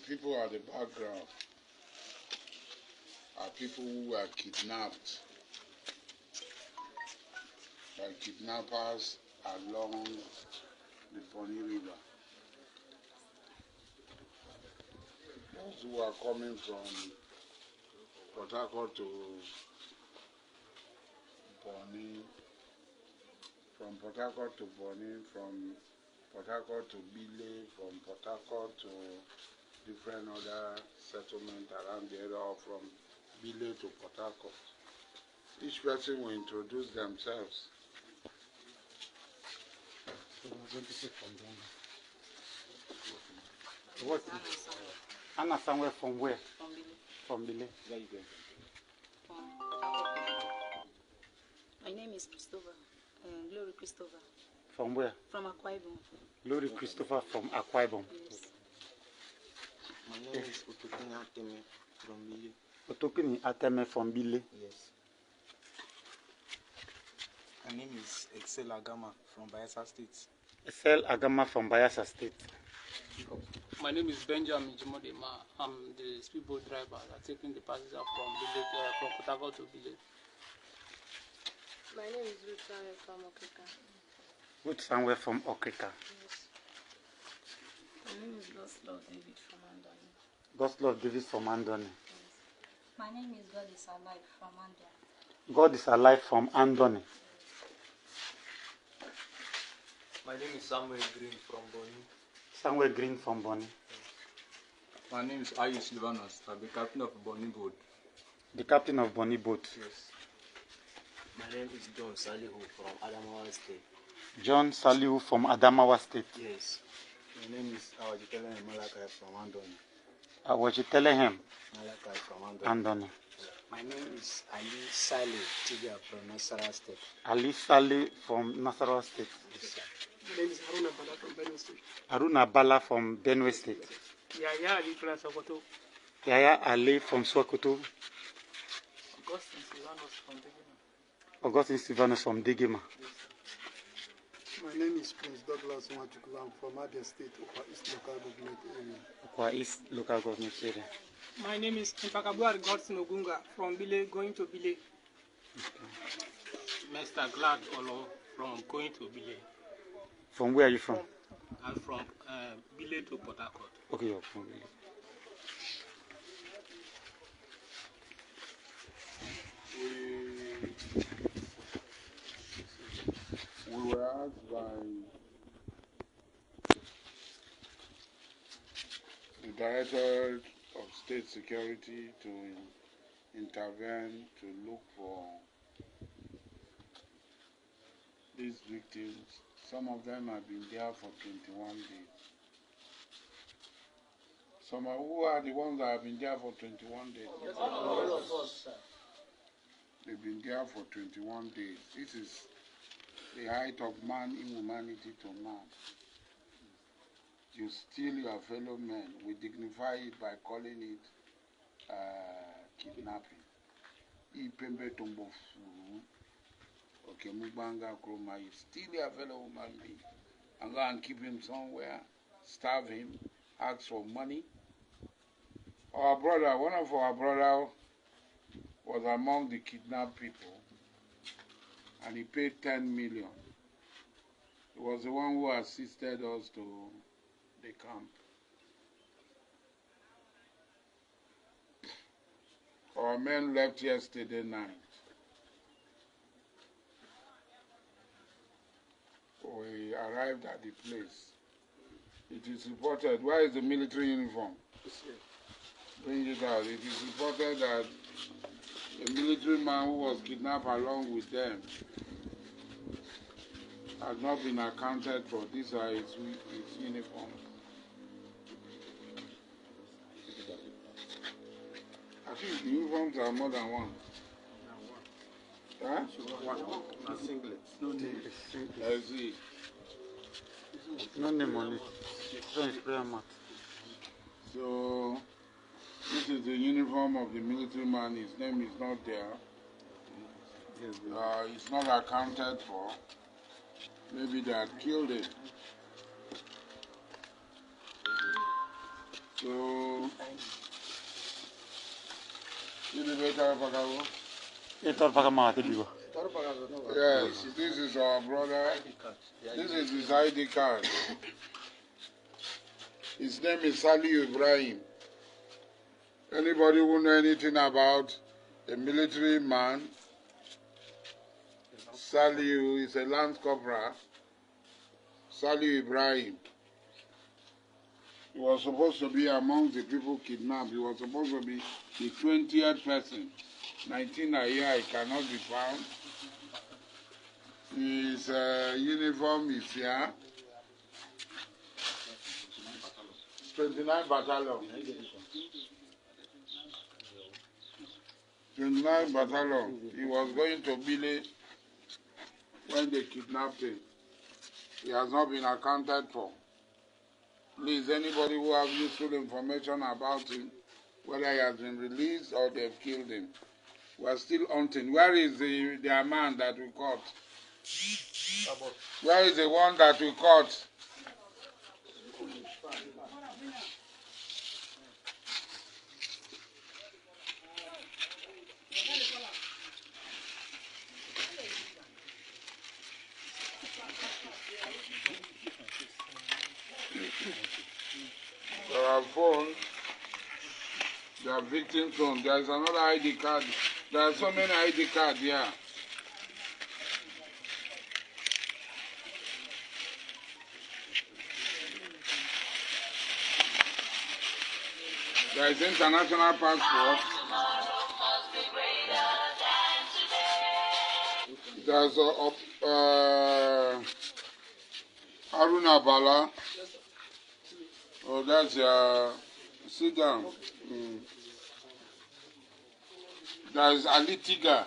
people at the background are people who were kidnapped by kidnappers along the Bonny River. Those who are coming from Port Harcourt to Bonny, from Port Harcourt to Bonny, from Port Harcourt to Bille, from Port Harcourt to different other settlements around the area, or from Bille to Port Harcourt. Each person will introduce themselves. What? Anna somewhere from where? From Bille. Where you going? My name is Christopher. Glory Christopher. From where? From Akwa Ibom. Glory Christopher from Akwa Ibom. Yes. My name is Otopini Ateme from Bille. Otopini Ateme from Bille. Yes. My name is Excel Agama from Bayelsa State. Excel Agama from Bayelsa State. My name is Benjamin Jimodema. I'm the speedboat driver taking the passenger from Bille from Port Harcourt to Bille. My name is Ruth Samuel from Okrika. Ruth Samuel from Okrika. Yes. My name is Goslov David from Andoni. Goslov David from Andoni. Yes. My name is God is Alive from Andoni. God is alive from Andoni. My name is Samuel Green from Bonny. Samuel Green from Bonny. My name is Ayush Livanos. I'm the captain of Bonny boat. The captain of Bonny boat. Yes. My name is John Salihu from Adamawa State. John Salihu from Adamawa State. Yes. My name is Awajitele Malakai from Andoni. Awajitele Malakai from Andoni. Andoni. My name is Ali Saleh Tiga from Nasarawa State. Ali Saleh from Nasarawa State. Yes, My name is Haruna Bala from Benue State. Haruna Bala from Benue State. Yaya Ali from Sokoto. Yaya Ali from Sokoto. Augustine Silvanus from Degema. Augustine Silvanus from Degema. My name is Prince Douglas Nwachukwu. I'm from Abia State, Upper East Local Government Area. Upper East Local Government Area. My name is Mpakabuari Godson Ogunga from Bille going to Bille. Mr. Glad Olo from going to Bille. From where are you from? I'm from Bille to Port Harcourt. Okay, you're from Bille. We were asked by the Director of State Security to intervene to look for these victims. Some of them have been there for 21 days. Who are the ones that have been there for 21 days? All of us, sir. They've been there for 21 days. This is the height of man, inhumanity to man. You steal your fellow men. We dignify it by calling it kidnapping. Ipembe tombo furu. Okay, mubanga kroma. You steal your fellow human being and go and keep him somewhere, starve him, ask for money. Our brother, one of our brothers, was among the kidnapped people, and he paid 10 million. He was the one who assisted us to the camp. Our men left yesterday night. We arrived at the place. It is reported, where is the military uniform? Bring it out. It is reported that a military man who was kidnapped along with them has not been accounted for. These are his uniforms. I think the uniforms are more than one. Huh? One singlet. No name. I see. No name on it. It's prayer mat. So, this is the uniform of the military man. His name is not there. It's not accounted for. Maybe they had killed him. So, Pagabu. You the better Pagabu? Yes, this is our brother. This is his ID card. His name is Saliu Ibrahim. Anybody who know anything about a military man, Saliu is a lance corporal. Saliu Ibrahim. He was supposed to be among the people kidnapped. He was supposed to be the 20th person. 19 a year, he cannot be found. His uniform is here. 29 battalion. 29 battalion. He was going to Bille when they kidnapped him. He has not been accounted for. Please, anybody who has useful information about him, whether he has been released or they've killed him. We are still hunting. Where is the man that we caught? Where is the one that we caught? There are phones. There are victims' phones. There is another ID card. There are so many ID cards here. There is international passport. There's Haruna Bala. Oh, that's sit down. There's Ali Tiga.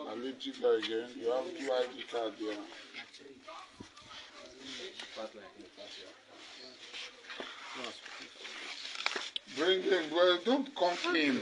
Ali Tiga again. You have 2 ID cards here. Bring him. Well, don't conk him.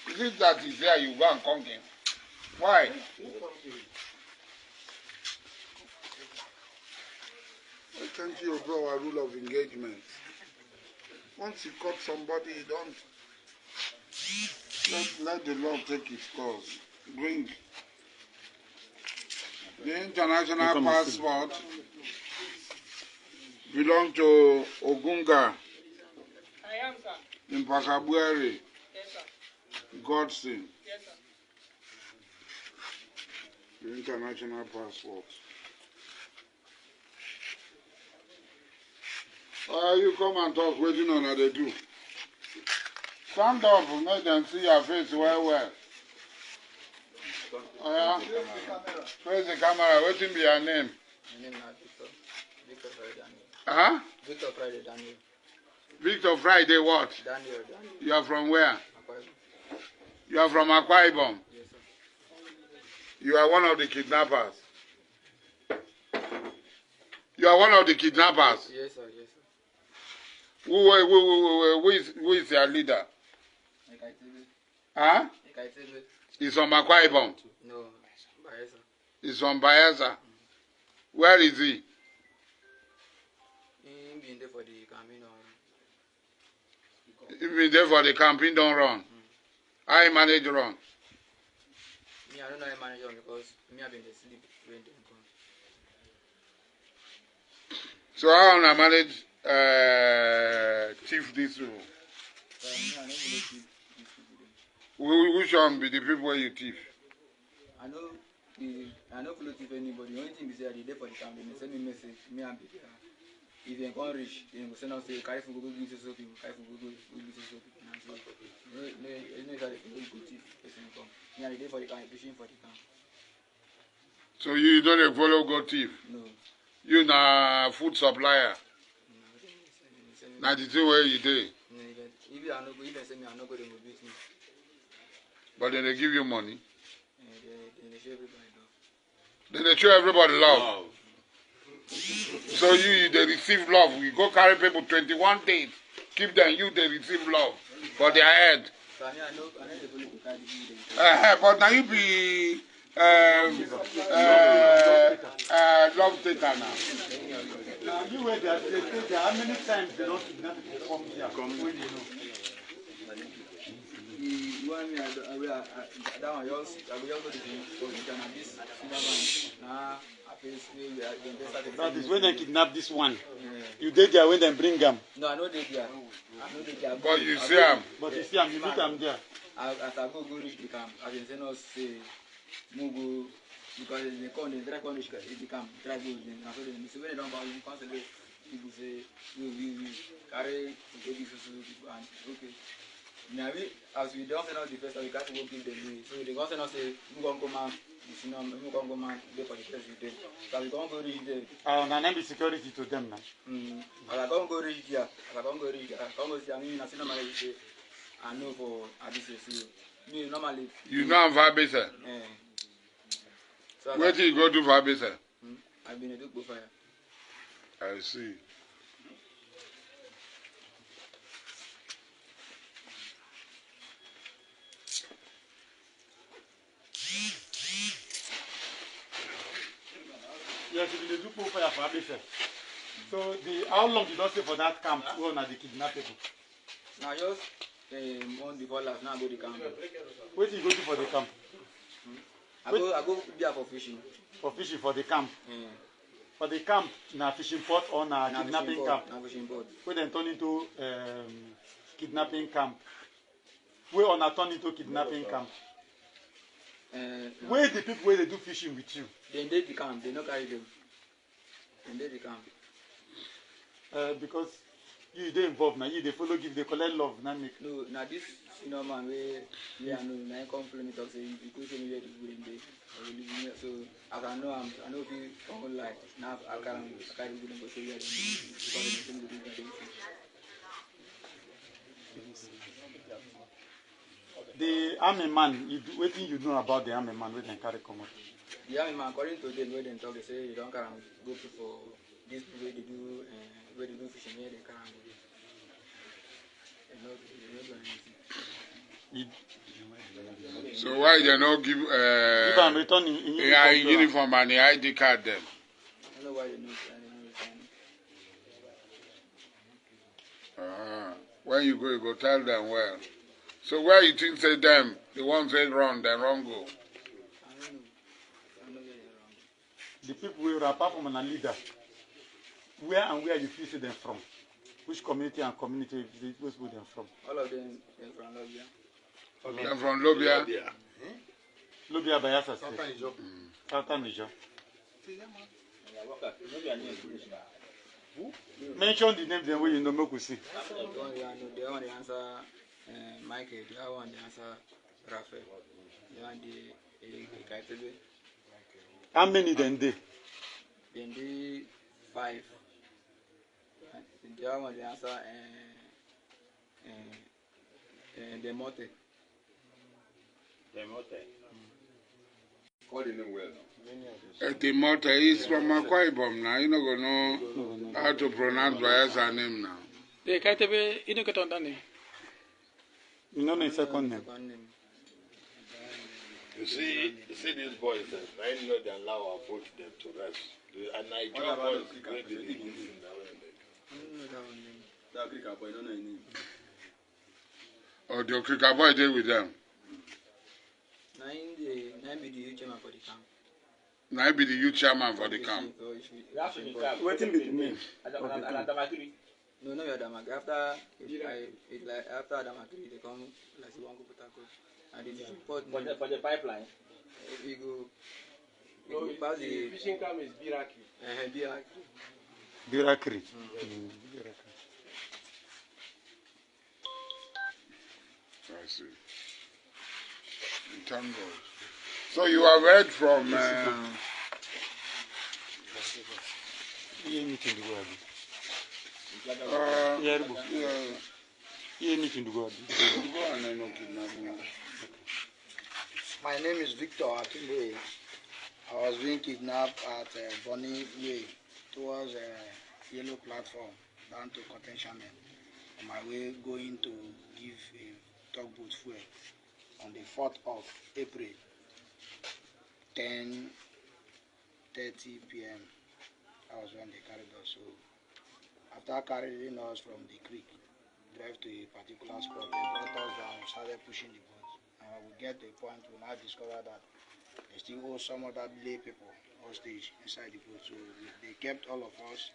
Is it that he's there, you go and conk him? Why? Why can't you obey our rule of engagement? Once you caught somebody, you don't let the law take its course. Bring the international passport belong to Ogunga in Pakabuere, Godson. The international passport. You come and talk, waiting on how they do. Stand up, make them see your face well. Yeah. Face the camera, waiting be your name. My name is Victor Friday Daniel. Huh? Victor Friday Daniel. Victor Friday what? Daniel. You are from where? Akwa Ibom. You are from Akwa Ibom. Yes, sir. You are one of the kidnappers. You are one of the kidnappers. Yes, sir. Yes, sir. Who is your leader? Huh? He's from Akwa Ibom. No, Bayelsa. He's from Bayelsa. Where is he? He been there for the campaign. He been there for the campaign, don't run. I manage run. Me, I don't know how I manage run because me, I've been asleep when they come. So how I manage chief this room? Me, I don't follow chief. Which one be the people where you thief? I don't follow chief anybody. The only thing is that they there for the campaign. They send me message. Me, I'm there. If they can't reach, they will send us say, carry for Google, give so people, carry for Google, give so people. No, it's that they go chief person come. Me, I'm there for the camp, fishing for the camp. So you don't follow go thief? No. You na food supplier? Na the thing where you dey? If I no go, if they say me, I no go, they will beat me. But then they give you money? They show everybody love. Then they show everybody love. So you they receive love. We go carry people 21 days. Keep them, you they receive love for their head. So I know the police will carry the But now you be take her now. Now you were there, they stay there. How many times they don't kidnap people come here? When you know. That one just I will just go to the this That is when they kidnap this one. You did there when they bring them. No, I know they there. But you see him. But you see him, you meet him there. As I go reach the camp, I can say no say Mugu because they come they try to reach the camp, try to go then after them. So when they don't buy you constantly people say we carry to go this and okay. Now we as we don't send out the first we can't go give them away. So they go send us say we gonna come out, you know, we gonna come out there for the president. So we gonna go reach there. And then be security to them now. As I gonna go reach there, I come go see I mean I see normally say I know for this so me normally You know I'm Fabisa. So Where did you go to Fabisa? I've been a Duke fire. I see. Yes, you do put fire for Abisa. So how long did you stay for that camp when they kidnap people? Now just month before last, now I go to the camp. Where did you go to for the camp? I go there for fishing. For fishing for the camp? For the camp, na fishing port or na kidnapping camp? Na fishing port. Where then turn into kidnapping camp? Where on a turn into kidnapping camp? Where the people where they do fishing with you? They did the camp, they not carry them. They did the camp. Because you they involved now, you they follow give they collect love now make. No, now this man where I know now come follow me talk say you go show me where to go in there. So as I know I know people come like now I carry go show you where to go. The army man, what do you know about the army man where they carry come out? The army man, according to them, where they talk, they say you don't carry go for this way they do fishing here, they carry go. So why they not give them return in uniform and the ID card them? I don't know why they not return. When you go tell them well. So where you think say them, the ones say wrong, then wrong go. I don't know. I know where they're wrong. The people who are apart from a leader, where and where you feel see them from? Which community and community you feel them from? All of them are from Lobia. They're from Lobia. Lobia Bayelsa State. Southern Niger. Mention the name then where you know Mokusi. The one they answer Michael, the other one they answer Raphael. The one the Kaitebe. How many then they? Then they 5. The other one they answer the Mote. Call the name well now. The mother is from Akwa Ibom now. You don't know how to pronounce Bayelsa name now. The Kaitebe, you don't get on that name. You know the second name. You see these boys, I know they allow our vote them to rest. And Nigerian boys, where they live in that Africa boy, don't know any. Oh, the Okrika boy there with them. Nine be the youth chairman for the camp. Now be the youth chairman for the camp. Waiting with me. No, you're Damakiri. After Damakiri, they come like you want to Port Harcourt. And the fishing port for the pipeline. We go pass the fishing camp is Biraki. Birakri. I see. Thank God. So you have heard from My name is Victor Akimbe. I was being kidnapped at Bonny Way towards Yellow Platform down to Contention. On my way going to give a tugboat fuel on the 4th of April, 10:30 p.m. That was when they carried us. So after carrying us from the creek, drive to a particular spot, they brought us down, started pushing the boat. And when we get to a point, we now discover that they still owe some other Bille people hostage inside the boat. So they kept all of us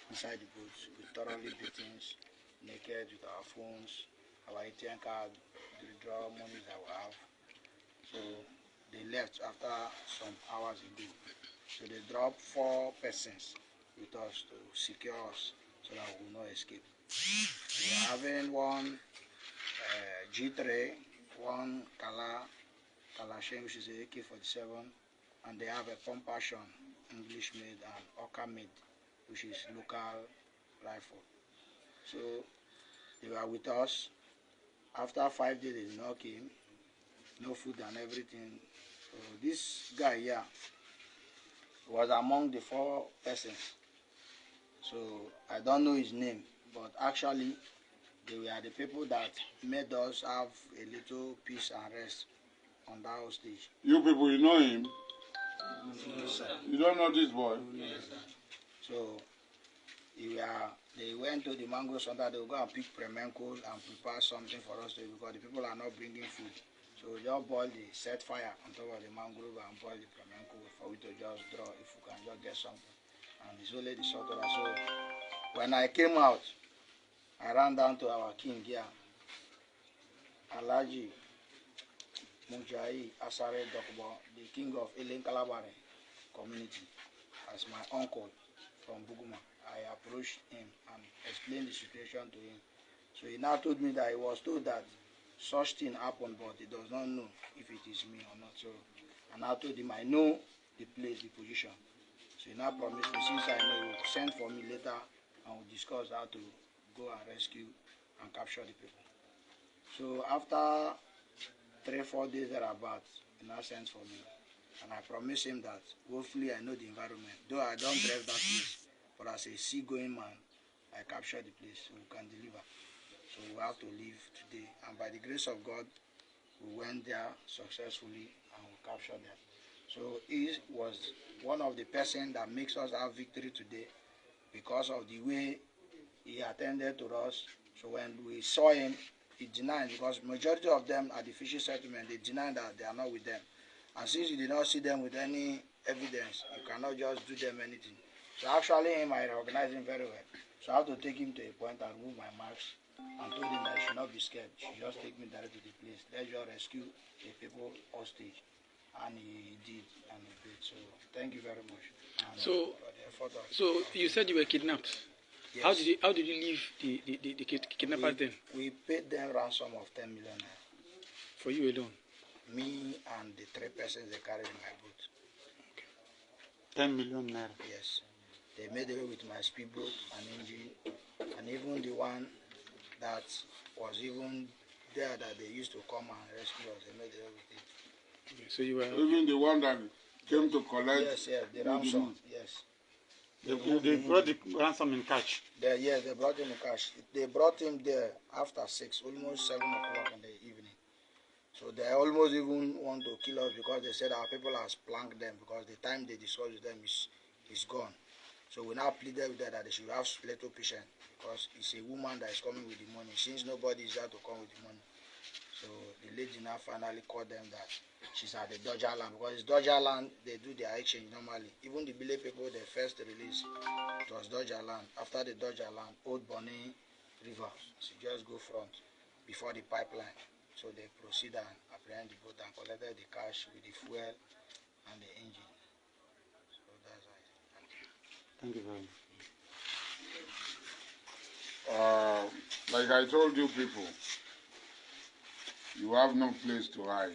inside the boat with thoroughly beatings, naked with our phones, our ATM card, the withdrawal money that we have. So they left after some hours ago. So they dropped 4 persons with us to secure us so that we will not escape. We are having one G3, one Kalashin, which is a AK-47, and they have a pump action, English made, and Oka made, which is local rifle. So they were with us. After 5 days, they did not came, no food and everything. So this guy here was among the 4 persons. So I don't know his name, but actually they were the people that made us have a little peace and rest on that hostage. You people, you know him? No, sir. You don't know this boy? No, sir. So they went to the mango center. They will go and pick premencos and prepare something for us to eat because the people are not bringing food. So we just boil the set fire on top of the mangrove and boil the premenco for we to just draw if we can just get something. And it's only the salt of that. So when I came out, I ran down to our king here, Alhaji Mujahid Dokubo-Asari, the king of Kalabare community, as my uncle from Buguma. I approached him and explained the situation to him. So he now told me that he was told that such thing happened, but he does not know if it is me or not. So, and I told him I know the place, the position. So he now promised me, since I know, he will send for me later and we'll discuss how to go and rescue and capture the people. So after 3-4 days thereabouts, he now sends for me. And I promised him that hopefully I know the environment. Though I don't drive that place, but as a seagoing man, I capture the place so we can deliver. So we have to leave today. And by the grace of God, we went there successfully and we captured them. So he was one of the persons that makes us have victory today because of the way he attended to us. So when we saw him, he denied, because majority of them at the fishing settlement, they deny that they are not with them. And since you did not see them with any evidence, you cannot just do them anything. So actually him, I recognize him very well. So I have to take him to a point and remove my marks and told him that he should not be scared. He should just take me directly to the place. Let's just rescue the people hostage. And he did, and he did. So thank you very much. And so you said you were kidnapped. Yes. How did you leave the kidnappers then? We paid them ransom of 10 million naira. For you alone? Me and the 3 persons they carried in my boat. Okay. 10 million naira? Yes. They made away with my speedboat and engine, and even the one that was even there that they used to come and rescue us, they made away with it. Okay, so you were... Even the one that came to collect... Yes, the ransom, yes. They brought the ransom in cash? Yes, they brought him in cash. They brought him there after 6, almost 7 o'clock in the evening. So they almost even want to kill us because they said our people has planked them because the time they discussed with them is gone. So we now pleaded with them that they should have little patience because it's a woman that is coming with the money. Since nobody is there to come with the money. So the lady now finally called them that she's at the Dodger land, because it's Dodger land, they do their exchange normally. Even the Bille people, they first release, it was Dodger land. After the Dodger land, Old Bonny River, so just go front before the pipeline. So they proceed and apprehend the boat and collected the cash with the fuel and the engine. So that's why. Thank you very much. Like I told you people, you have no place to hide.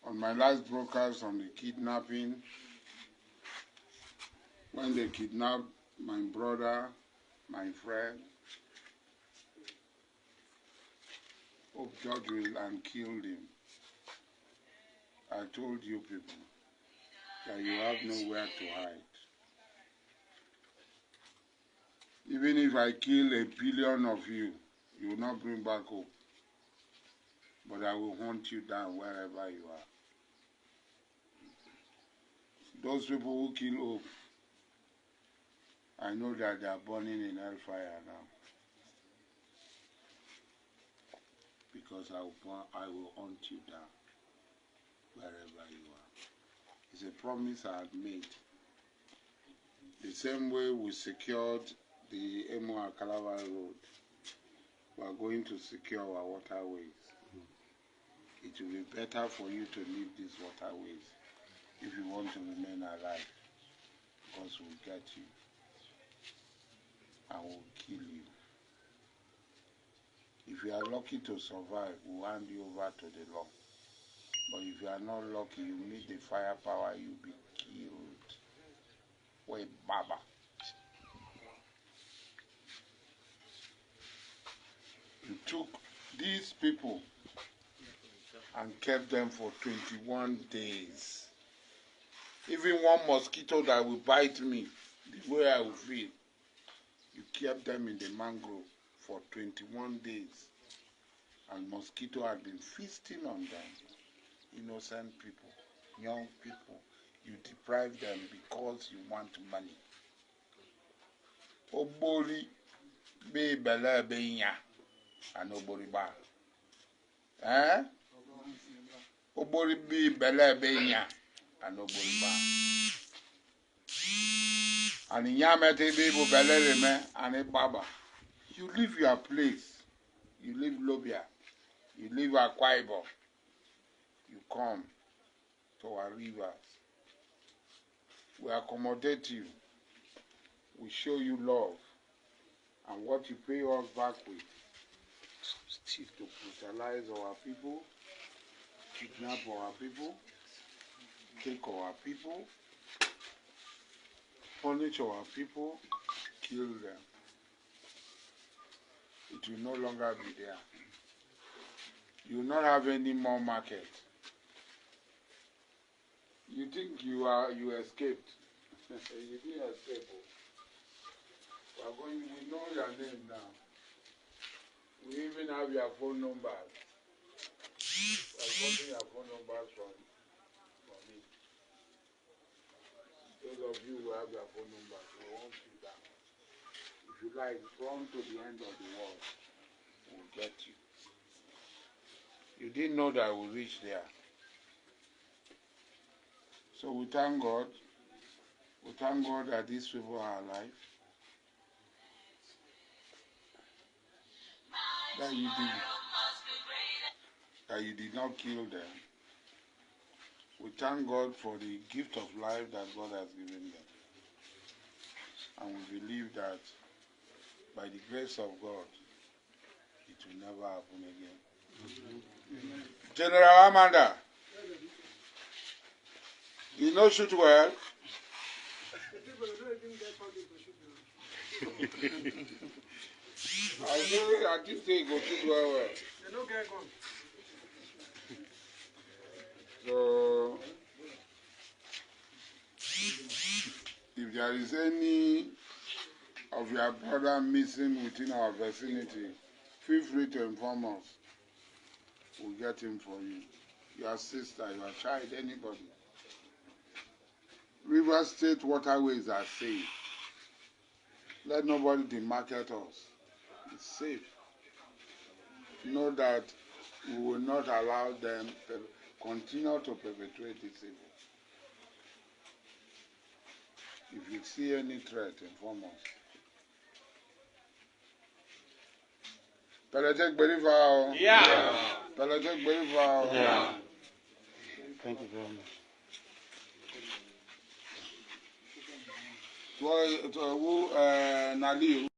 On my last broadcast on the kidnapping, when they kidnapped my brother, my friend, of Georgeville and killed him, I told you people that you have nowhere to hide. Even if I kill 1 billion of you, you will not bring back hope. But I will hunt you down wherever you are. Those people who kill Hope, I know that they are burning in hellfire now. Because I will hunt you down wherever you are. It's a promise I had made. The same way we secured the Emo-Akalava Road, we are going to secure our waterways. It will be better for you to leave these waterways if you want to remain alive, because we'll get you and we'll kill you. If you are lucky to survive, we'll hand you over to the law. But if you are not lucky, you meet the firepower, you'll be killed. Wait, Baba. You took these people and kept them for 21 days. Even one mosquito that will bite me, the way I will feel, you kept them in the mangrove for 21 days. And mosquito had been feasting on them. Innocent people, young people. You deprive them because you want money. Obori be bela be nya, and obori ba. Eh? Obori be bela be nya, and obori ba. And nyamete be bo bela me and baba. You leave your place. You leave Lobia. You leave Akwa Ibom. You come to our rivers. We accommodate you. We show you love. And what you pay us back with is to brutalize our people, kidnap our people, take our people, punish our people, kill them. It will no longer be there. You will not have any more market. You think you escaped. You didn't escape. We know your name now. We even have your phone numbers. We are calling your phone numbers from me. Those of you who have your phone numbers, we want you down. If you like, run to the end of the world, we'll get you. You didn't know that we'll reach there. So we thank God. We thank God that these people are alive. That you did not kill them. We thank God for the gift of life that God has given them. And we believe that by the grace of God, it will never happen again. Mm-hmm. General Amanda, you know shoot well. I just say go shoot well. So, if there is any of your brother missing within our vicinity, feel free to inform us. We'll get him for you. Your sister, your child, anybody. River State waterways are safe. Let nobody demarket us. It's safe. Know that we will not allow them to continue to perpetrate this evil. If you see any threat, inform us. Pelatek Berifao. Yeah. Pelatek Berifao. Yeah. Thank you very much. To Nali.